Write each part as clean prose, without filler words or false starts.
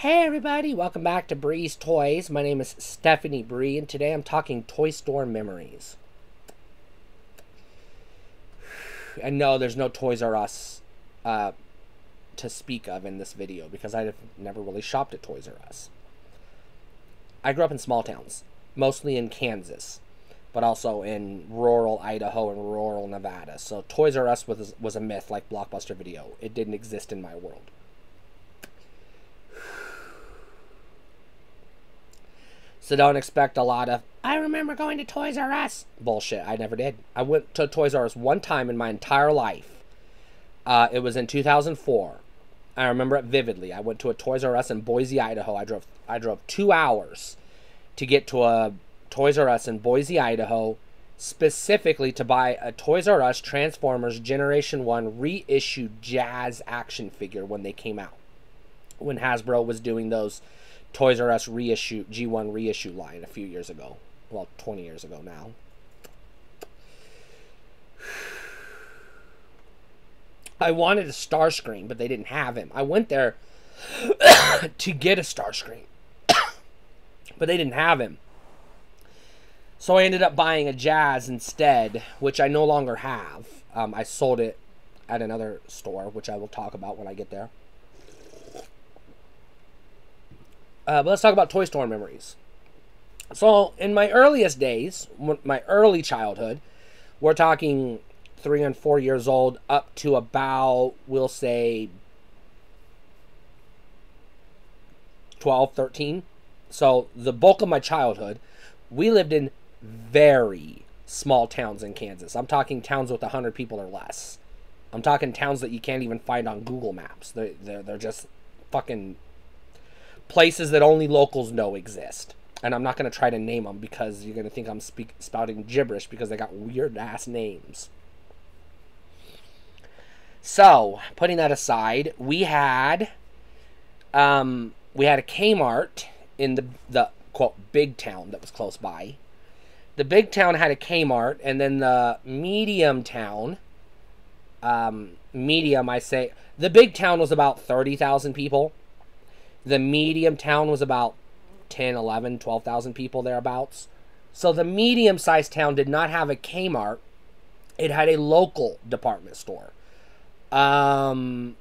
Hey everybody, welcome back to Bree's Toys. My name is Stephanie Bree, and today I'm talking toy store memories. And no, there's no Toys R Us to speak of in this video because I've never really shopped at Toys R Us. I grew up in small towns, mostly in Kansas, but also in rural Idaho and rural Nevada. So Toys R Us was a myth like Blockbuster Video. It didn't exist in my world. So don't expect a lot of, I remember going to Toys R Us. Bullshit, I never did. I went to Toys R Us one time in my entire life. It was in 2004. I remember it vividly. I went to a Toys R Us in Boise, Idaho. I drove 2 hours to get to a Toys R Us in Boise, Idaho, specifically to buy a Toys R Us Transformers Generation 1 reissued Jazz action figure when they came out. When Hasbro was doing those Toys R Us reissue, G1 reissue line a few years ago. Well, 20 years ago now. I wanted a Starscream, but they didn't have him. I went there to get a Starscream, but they didn't have him. So I ended up buying a Jazz instead, which I no longer have. I sold it at another store, which I will talk about when I get there. But let's talk about toy store memories. So, in my earliest days, my early childhood, we're talking 3 and 4 years old up to about, we'll say, 12, 13. So, the bulk of my childhood, we lived in very small towns in Kansas. I'm talking towns with 100 people or less. I'm talking towns that you can't even find on Google Maps. They're just fucking places that only locals know exist. And I'm not going to try to name them because you're going to think I'm spouting gibberish because they got weird-ass names. So, putting that aside, we had a Kmart in the quote, big town that was close by. The big town had a Kmart, and then the medium town, the big town was about 30,000 people. The medium town was about 10, 11, 12,000 people thereabouts. So the medium-sized town did not have a Kmart. It had a local department store. And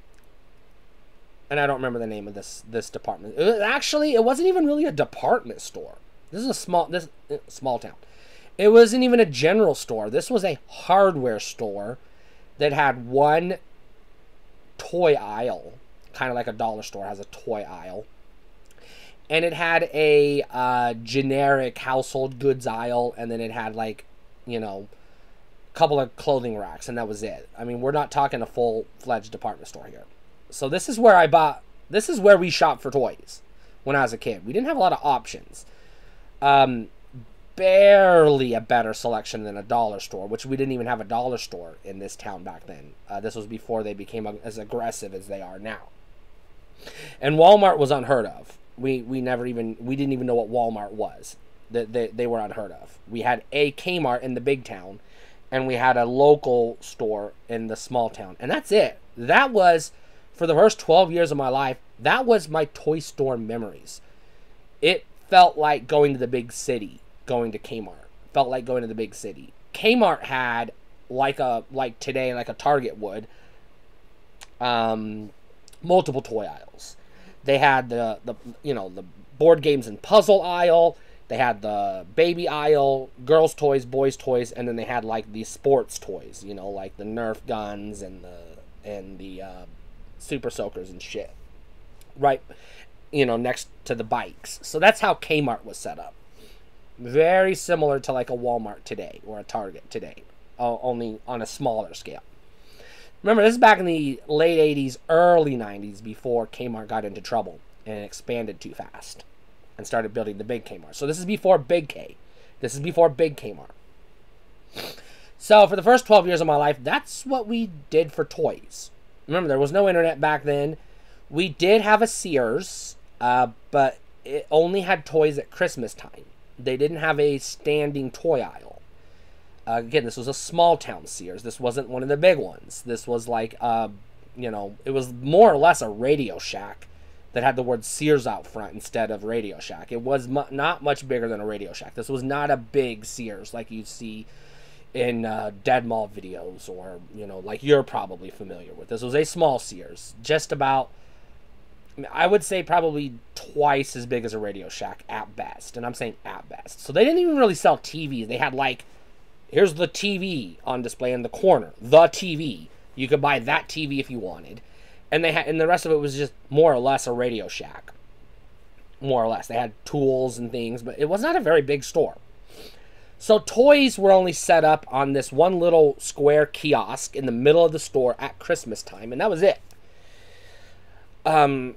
I don't remember the name of this department. It wasn't even really a department store. This is a small town. It wasn't even a general store. This was a hardware store that had one toy aisle. Kind of like a dollar store has a toy aisle. And it had a generic household goods aisle, and then it had, like, you know, a couple of clothing racks, and that was it. I mean, we're not talking a full-fledged department store here. So this is where we shopped for toys when I was a kid. We didn't have a lot of options. Barely a better selection than a dollar store, which we didn't even have a dollar store in this town back then. This was before they became as aggressive as they are now. And Walmart was unheard of. We didn't even know what Walmart was. They were unheard of. We had a Kmart in the big town, and we had a local store in the small town, and that's it. That was, for the first 12 years of my life, that was my toy store memories. It felt like going to the big city, going to Kmart. Felt like going to the big city. Kmart had, like today, like a Target would, multiple toy aisles. They had the board games and puzzle aisle. They had the baby aisle, girls' toys, boys' toys, and then they had like these sports toys, you know, like the Nerf guns and the Super Soakers and shit. Right, you know, next to the bikes. So that's how Kmart was set up. Very similar to like a Walmart today or a Target today, only on a smaller scale. Remember, this is back in the late 80s, early 90s, before Kmart got into trouble and expanded too fast and started building the big Kmart. So this is before Big K. This is before Big Kmart. So for the first 12 years of my life, that's what we did for toys. Remember, there was no internet back then. We did have a Sears, but it only had toys at Christmas time. They didn't have a standing toy aisle. Again, this was a small town Sears. This wasn't one of the big ones. This was like, it was more or less a Radio Shack that had the word Sears out front instead of Radio Shack. It was not much bigger than a Radio Shack. This was not a big Sears like you see in Dead Mall videos, or, you know, like you're probably familiar with. This was a small Sears, just about, I would say probably twice as big as a Radio Shack at best, and I'm saying at best. So they didn't even really sell TVs. They had, like, here's the TV on display in the corner, the TV. You could buy that TV if you wanted, and they had, and the rest of it was just more or less a Radio Shack, more or less. They had tools and things, but it was not a very big store. So toys were only set up on this one little square kiosk in the middle of the store at Christmas time, and that was it. And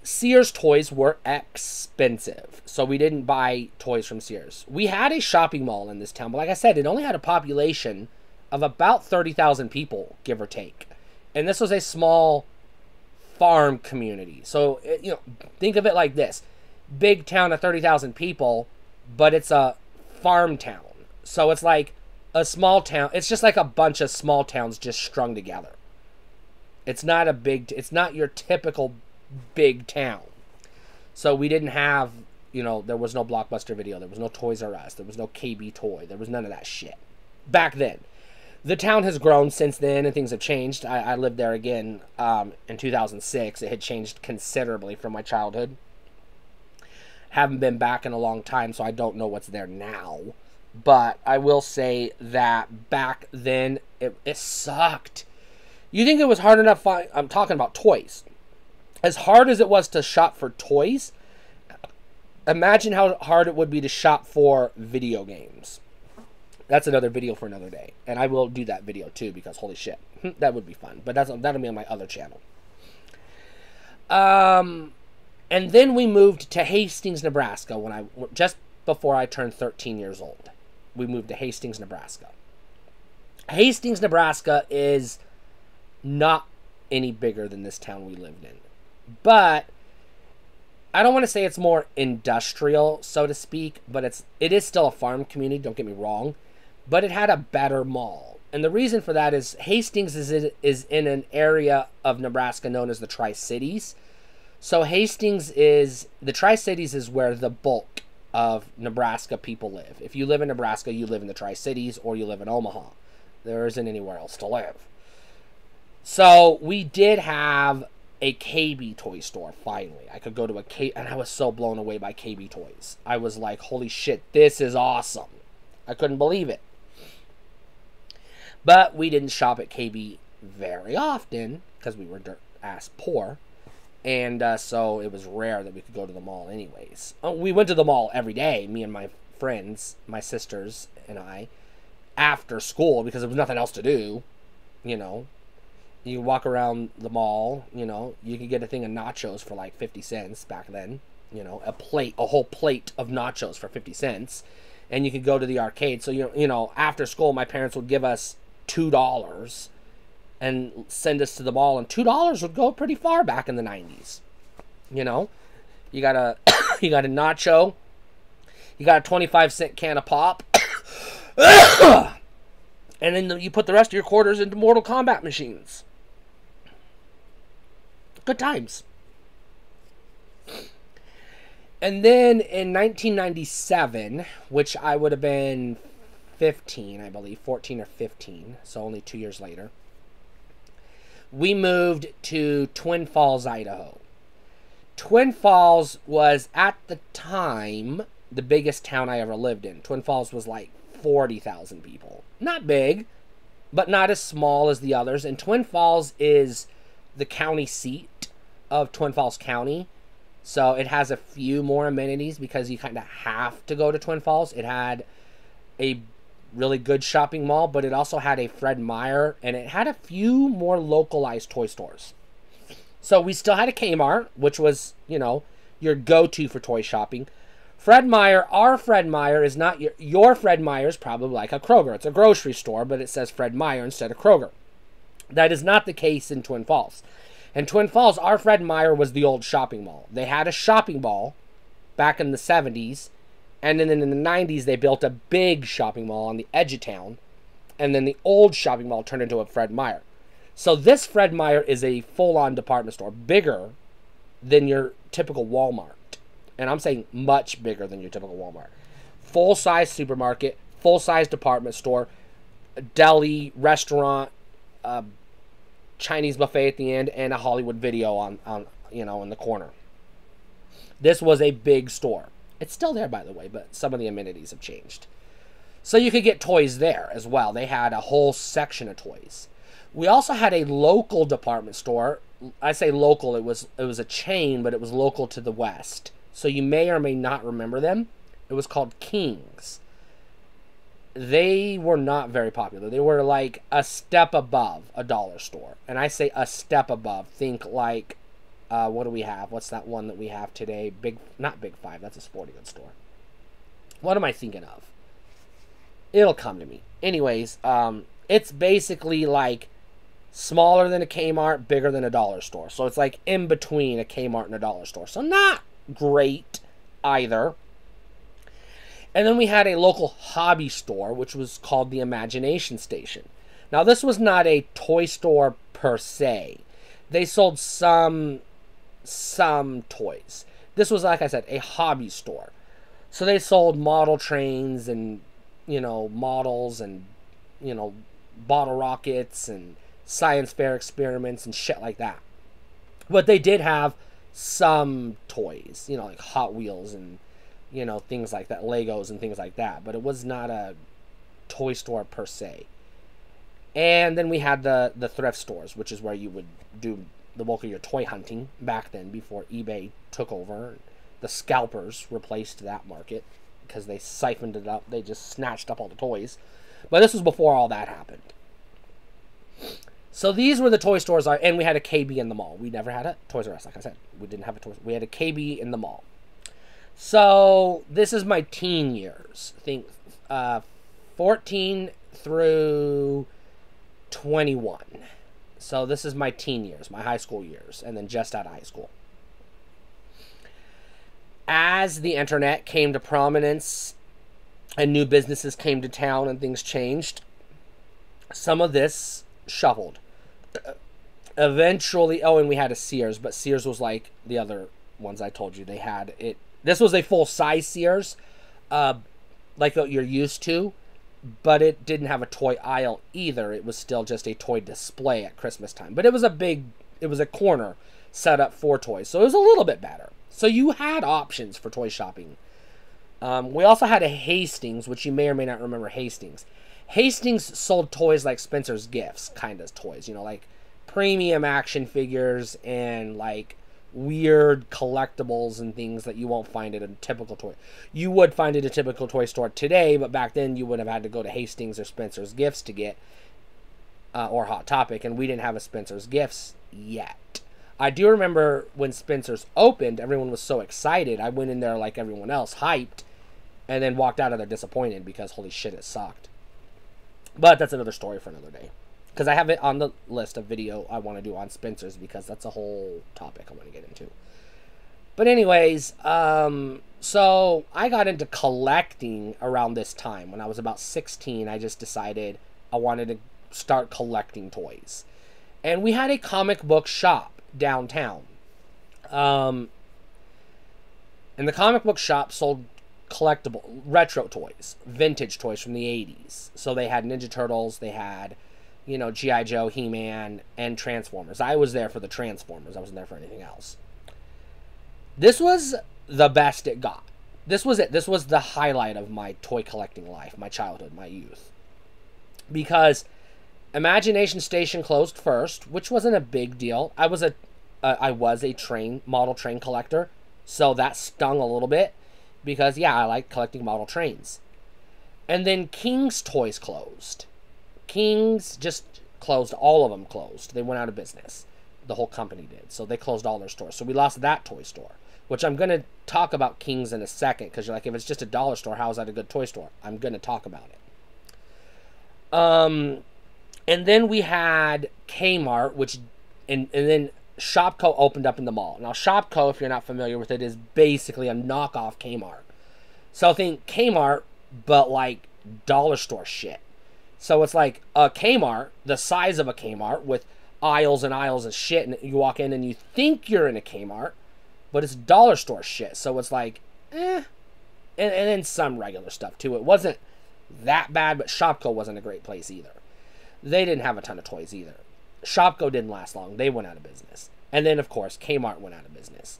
Sears toys were expensive, so we didn't buy toys from Sears. We had a shopping mall in this town, but like I said, it only had a population of about 30,000 people, give or take. And this was a small farm community. So, you know, think of it like this. Big town of 30,000 people, but it's a farm town. So it's like a small town. It's just like a bunch of small towns just strung together. It's not a big, it's not your typical big town. So we didn't have, you know, there was no Blockbuster Video. There was no Toys R Us. There was no KB Toy. There was none of that shit back then. The town has grown since then, and things have changed. I lived there again in 2006. It had changed considerably from my childhood. Haven't been back in a long time, so I don't know what's there now. But I will say that back then, it sucked. You think it was hard enough? I'm talking about toys. As hard as it was to shop for toys, imagine how hard it would be to shop for video games. That's another video for another day. And I will do that video too, because holy shit, that would be fun. But that'll be on my other channel. And then we moved to Hastings, Nebraska, just before I turned 13 years old. We moved to Hastings, Nebraska. Hastings, Nebraska is not any bigger than this town we lived in. But I don't want to say it's more industrial, so to speak, but it is still a farm community, don't get me wrong. But it had a better mall. And the reason for that is Hastings is in an area of Nebraska known as the Tri-Cities. So the Tri-Cities is where the bulk of Nebraska people live. If you live in Nebraska, you live in the Tri-Cities or you live in Omaha. There isn't anywhere else to live. So we did have a KB toy store, finally. I could go to and I was so blown away by KB toys. I was like, holy shit, this is awesome. I couldn't believe it. But we didn't shop at KB very often because we were dirt-ass poor. And so it was rare that we could go to the mall anyways. We went to the mall every day, me and my friends, my sisters and I, after school because there was nothing else to do, you know. You walk around the mall, you know, you could get a thing of nachos for like 50 cents back then, you know, a whole plate of nachos for 50 cents. And you could go to the arcade. So, you know, after school, my parents would give us $2 and send us to the mall, and $2 would go pretty far back in the 90s. You know, you got a nacho, you got a 25-cent can of pop, and then you put the rest of your quarters into Mortal Kombat machines. Good times. And then in 1997, which I would have been 15, I believe, 14 or 15, so only 2 years later, we moved to Twin Falls, Idaho. Twin Falls was, at the time, the biggest town I ever lived in. Twin Falls was like 40,000 people. Not big, but not as small as the others. And Twin Falls is the county seat of Twin Falls County. So it has a few more amenities because you kind of have to go to Twin Falls. It had a really good shopping mall, but it also had a Fred Meyer, and it had a few more localized toy stores. So we still had a Kmart, which was, you know, your go-to for toy shopping. Fred Meyer, our Fred Meyer is not your Fred Meyer is probably like a Kroger. It's a grocery store, but it says Fred Meyer instead of Kroger. That is not the case in Twin Falls. In Twin Falls, our Fred Meyer was the old shopping mall. They had a shopping mall back in the 70s, and then in the 90s, they built a big shopping mall on the edge of town, and then the old shopping mall turned into a Fred Meyer. So this Fred Meyer is a full-on department store, bigger than your typical Walmart. And I'm saying much bigger than your typical Walmart. Full-size supermarket, full-size department store, deli, restaurant, Chinese buffet at the end, and a Hollywood video on in the corner. This was a big store. It's still there, by the way, but some of the amenities have changed. So you could get toys there as well. They had a whole section of toys. We also had a local department store. I say local, it was a chain, but it was local to the west. So you may or may not remember them. It was called King's. They were not very popular. They were like a step above a dollar store. And I say a step above. Think like, what do we have? What's that one that we have today? Not Big Five. That's a sporting goods store. What am I thinking of? It'll come to me. Anyways, it's basically like smaller than a Kmart, bigger than a dollar store. So it's like in between a Kmart and a dollar store. So not great either. And then we had a local hobby store, which was called the Imagination Station. Now, this was not a toy store per se. They sold some toys. This was, like I said, a hobby store. So they sold model trains and, models and, bottle rockets and science fair experiments and shit like that. But they did have some toys, like Hot Wheels and, things like that, Legos and things like that. But it was not a toy store per se. And then we had the thrift stores, which is where you would do the bulk of your toy hunting back then before eBay took over. The scalpers replaced that market because they siphoned it up. They just snatched up all the toys. But this was before all that happened. So these were the toy stores, and we had a KB in the mall. We never had a Toys R Us, like I said. We didn't have a Toys. We had a KB in the mall. So this is my teen years. I think 14 through 21. So this is my teen years, my high school years, and then just out of high school. As the internet came to prominence and new businesses came to town and things changed, some of this shuffled. Eventually, and we had a Sears, but Sears was like the other ones I told you. They had it. This was a full-size Sears, like what you're used to, but it didn't have a toy aisle either. It was still just a toy display at Christmas time. But it was a corner set up for toys, so it was a little bit better. So you had options for toy shopping. We also had a Hastings, which you may or may not remember Hastings. Hastings sold toys like Spencer's Gifts, kind of toys, like premium action figures and like weird collectibles and things that you won't find at a typical toy. You would find it at a typical toy store today, but back then you would have had to go to Hastings or Spencer's Gifts to get, or Hot Topic, and we didn't have a Spencer's Gifts yet. I do remember when Spencer's opened, everyone was so excited. I went in there like everyone else, hyped, and then walked out of there disappointed because holy shit, it sucked. But that's another story for another day. Because I have it on the list of video I want to do on Spencer's, because that's a whole topic I want to get into. But anyways, so I got into collecting around this time. When I was about 16, I just decided I wanted to start collecting toys. And we had a comic book shop downtown. And the comic book shop sold collectible, retro toys, vintage toys from the 80s. So they had Ninja Turtles, they had, G.I. Joe, He-Man, and Transformers. I was there for the Transformers. I wasn't there for anything else. This was the best it got. This was it. This was the highlight of my toy collecting life, my childhood, my youth. Because Imagination Station closed first, which wasn't a big deal. I was a model train collector, so that stung a little bit. Because, yeah, I like collecting model trains. And then King's Toys closed. King's just closed. All of them closed. They went out of business. The whole company did. So they closed all their stores. So we lost that toy store. Which I'm going to talk about King's in a second. Because you're like, if it's just a dollar store, how is that a good toy store? I'm going to talk about it. And then we had Kmart, which... And then Shopko opened up in the mall. Now, Shopko, if you're not familiar with it, is basically a knockoff Kmart. So think Kmart, but like dollar store shit. So it's like a Kmart, the size of a Kmart, with aisles and aisles of shit, and you walk in and you think you're in a Kmart, but it's dollar store shit. So it's like, eh. And then some regular stuff too. It wasn't that bad, but Shopko wasn't a great place either. They didn't have a ton of toys either. Shopko didn't last long. They went out of business. And then, of course, Kmart went out of business.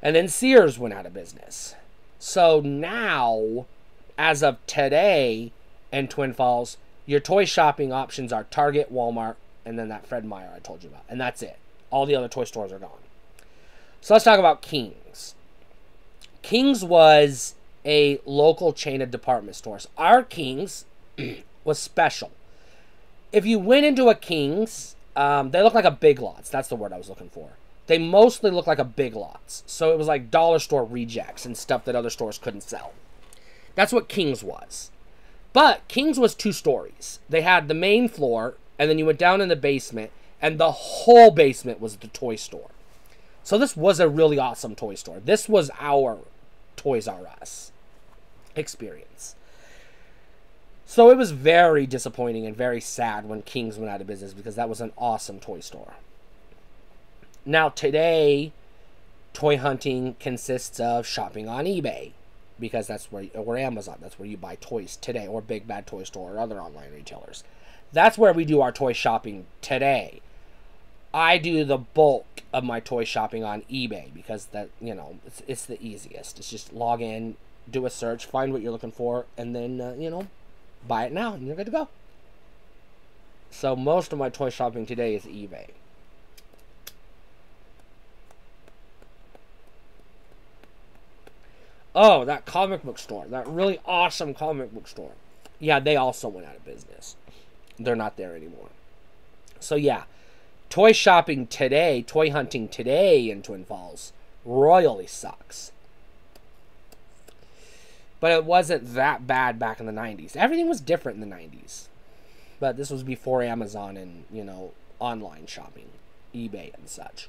And then Sears went out of business. So now, as of today in Twin Falls, your toy shopping options are Target, Walmart, and then that Fred Meyer I told you about. And that's it. All the other toy stores are gone. So let's talk about King's. King's was a local chain of department stores. Our King's was special. If you went into a King's, they look like a Big Lots. That's the word I was looking for. They mostly look like a Big Lots. So it was like dollar store rejects and stuff that other stores couldn't sell. That's what King's was. But King's was 2 stories. They had the main floor, and then you went down in the basement, and the whole basement was the toy store. So this was a really awesome toy store. This was our Toys R Us experience. So it was very disappointing and very sad when King's went out of business because that was an awesome toy store. Now today, toy hunting consists of shopping on eBay because that's where, or Amazon, that's where you buy toys today, or Big Bad Toy Store or other online retailers. That's where we do our toy shopping today. I do the bulk of my toy shopping on eBay because that, you know, it's the easiest. It's just log in, do a search, find what you're looking for, and then, you know, buy it now and you're good to go. So most of my toy shopping today is eBay. Oh, that comic book store. That really awesome comic book store. Yeah, they also went out of business. They're not there anymore. So yeah, toy shopping today, toy hunting today in Twin Falls royally sucks. But it wasn't that bad back in the 90s. Everything was different in the 90s. But this was before Amazon and, you know, online shopping, eBay and such.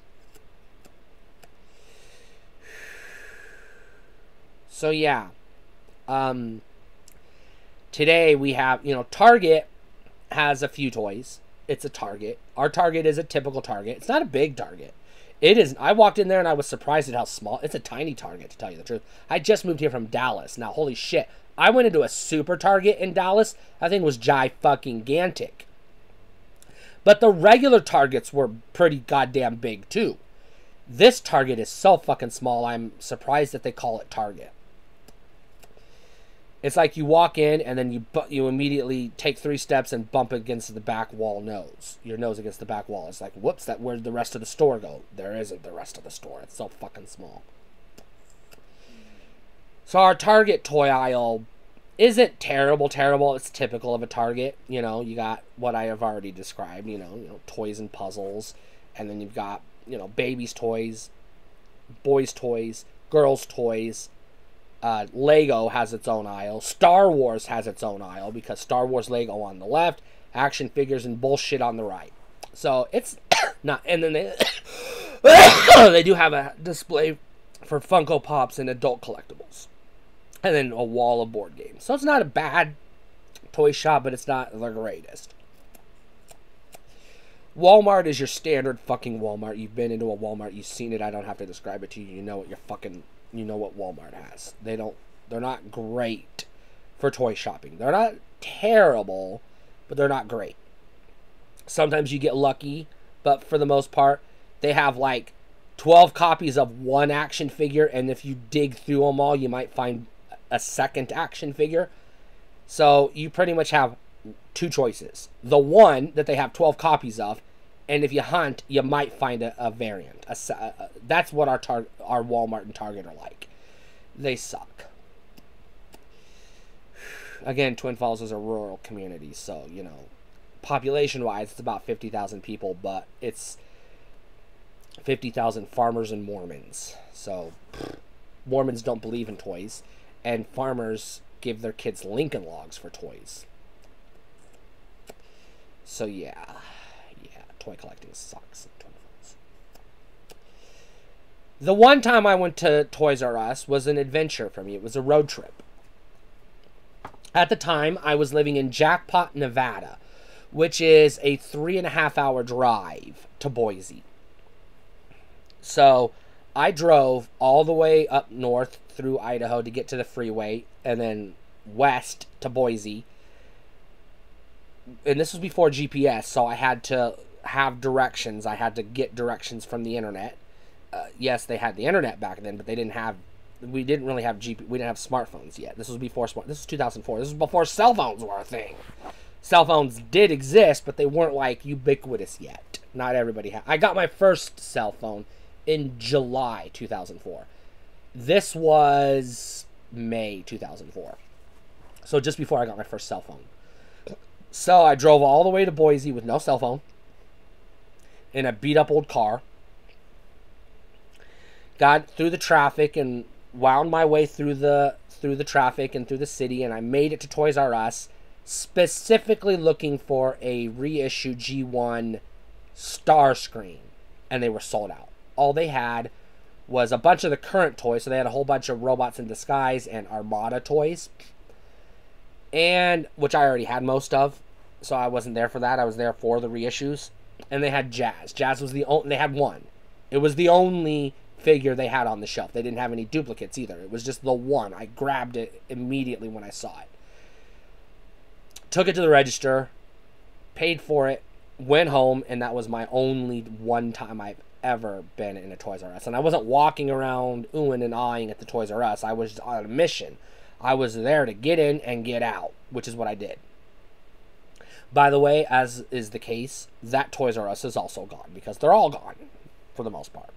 So yeah, today we have, you know, Target has a few toys. It's a Target. Our Target is a typical Target. It's not a big Target. It is. I walked in there and I was surprised at how small. It's a tiny Target, to tell you the truth. I just moved here from Dallas. Now, holy shit. I went into a super Target in Dallas. I think it was gigantic. But the regular Targets were pretty goddamn big, too. This Target is so fucking small, I'm surprised that they call it Target. It's like you walk in and then you immediately take 3 steps and bump against the back wall nose. Your nose against the back wall. It's like, whoops, where'd the rest of the store go? There isn't the rest of the store. It's so fucking small. So our Target toy aisle isn't terrible. It's typical of a Target. You know, you got what I have already described, you know, toys and puzzles. And then you've got, you know, babies' toys, boys' toys, girls' toys. Lego has its own aisle. Star Wars has its own aisle because Star Wars Lego on the left, action figures and bullshit on the right. So it's not. And then they they do have a display for Funko Pops and adult collectibles, and then a wall of board games. So it's not a bad toy shop, but it's not the greatest. Walmart is your standard fucking Walmart. You've been into a Walmart, you've seen it. I don't have to describe it to you. You know what your fucking. You know what Walmart has. They're not great for toy shopping. They're not terrible, but they're not great. Sometimes you get lucky, but for the most part, they have like 12 copies of one action figure, and if you dig through them all, you might find a second action figure. So you pretty much have 2 choices. The one that they have 12 copies of, and if you hunt, you might find a variant. That's what our Walmart and Target are like. They suck. Again, Twin Falls is a rural community, so, you know, population-wise, it's about 50,000 people, but it's 50,000 farmers and Mormons. So, Mormons don't believe in toys, and farmers give their kids Lincoln Logs for toys. So, yeah. Toy collecting sucks. The one time I went to Toys R Us was an adventure for me. It was a road trip. At the time, I was living in Jackpot, Nevada, which is a 3.5-hour drive to Boise. So I drove all the way up north through Idaho to get to the freeway, and then west to Boise. And this was before GPS, so I had to have directions. I had to get directions from the internet. Yes, they had the internet back then, but they didn't have. We didn't really have We didn't have smartphones yet. This was before This was 2004. This was before cell phones were a thing. Cell phones did exist, but they weren't like ubiquitous yet. Not everybody had. I got my first cell phone in July 2004. This was May 2004. So just before I got my first cell phone. So I drove all the way to Boise with no cell phone in a beat up old car. Got through the traffic and wound my way through the traffic and through the city, and I made it to Toys R Us, specifically looking for a reissue G1 Starscream, and they were sold out. All they had was a bunch of the current toys, so they had a whole bunch of Robots in Disguise and Armada toys, and which I already had most of, so I wasn't there for that. I was there for the reissues, and they had Jazz. Jazz was the only. They had one. It was the only figure they had on the shelf. They didn't have any duplicates either. It was just the one. I grabbed it immediately when I saw it. Took it to the register, paid for it, went home, and that was my only one time I've ever been in a Toys R Us. And I wasn't walking around oohing and ahhing at the Toys R Us. I was on a mission. I was there to get in and get out, which is what I did. By the way, as is the case, that Toys R Us is also gone, because they're all gone for the most part.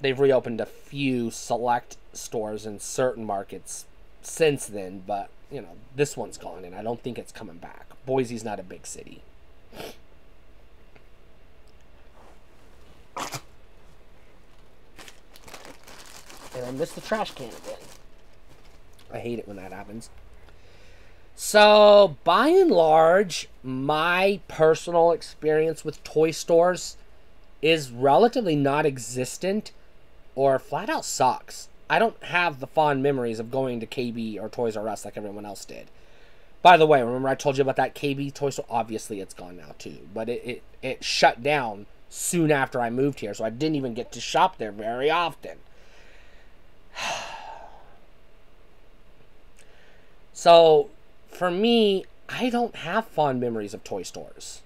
They've reopened a few select stores in certain markets since then, but, you know, this one's gone, and I don't think it's coming back. Boise's not a big city. And I missed the trash can again. I hate it when that happens. So, by and large, my personal experience with toy stores is relatively non-existent or flat out sucks. I don't have the fond memories of going to KB or Toys R Us like everyone else did. By the way, remember I told you about that KB toy store? Obviously it's gone now too, but it shut down soon after I moved here, so I didn't even get to shop there very often. So, for me, I don't have fond memories of toy stores.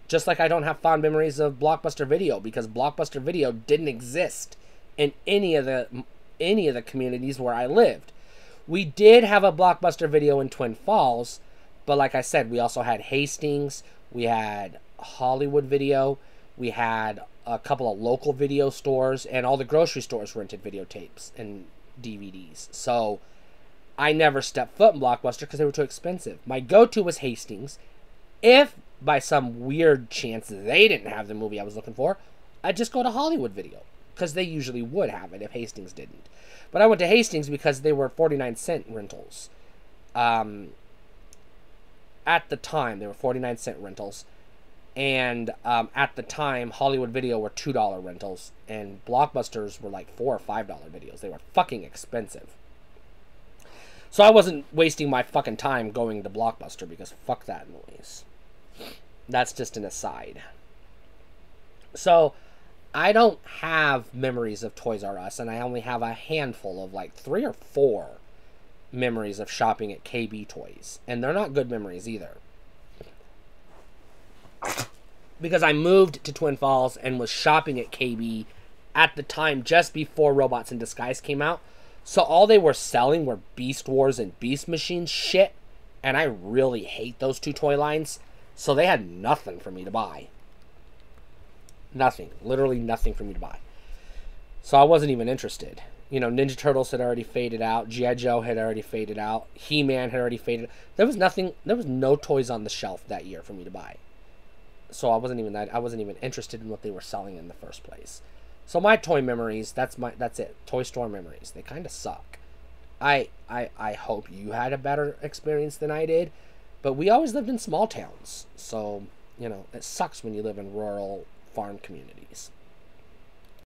Just like I don't have fond memories of Blockbuster Video, because Blockbuster Video didn't exist in any of the communities where I lived. We did have a Blockbuster Video in Twin Falls, but like I said, we also had Hastings, we had Hollywood Video, we had a couple of local video stores, and all the grocery stores rented videotapes and DVDs. So I never stepped foot in Blockbuster because they were too expensive. My go-to was Hastings. If by some weird chance they didn't have the movie I was looking for, I'd just go to Hollywood Video, because they usually would have it if Hastings didn't. But I went to Hastings because they were 49-cent rentals. At the time, they were 49-cent rentals. And at the time, Hollywood Video were $2 rentals, and Blockbusters were like $4 or $5 videos. They were fucking expensive. So I wasn't wasting my fucking time going to Blockbuster, because fuck that noise. That's just an aside. So, I don't have memories of Toys R Us, and I only have a handful of like 3 or 4 memories of shopping at KB Toys. And they're not good memories either. Because I moved to Twin Falls and was shopping at KB at the time just before Robots in Disguise came out. So all they were selling were Beast Wars and Beast Machines shit. And I really hate those two toy lines. So they had nothing for me to buy. Nothing. Literally nothing for me to buy. So I wasn't even interested. You know, Ninja Turtles had already faded out. G.I. Joe had already faded out. He-Man had already faded out. There was nothing. There was no toys on the shelf that year for me to buy. So I wasn't even interested in what they were selling in the first place. So my toy memories, that's it. Toy store memories. They kind of suck. I hope you had a better experience than I did. But we always lived in small towns. So, you know, it sucks when you live in rural farm communities.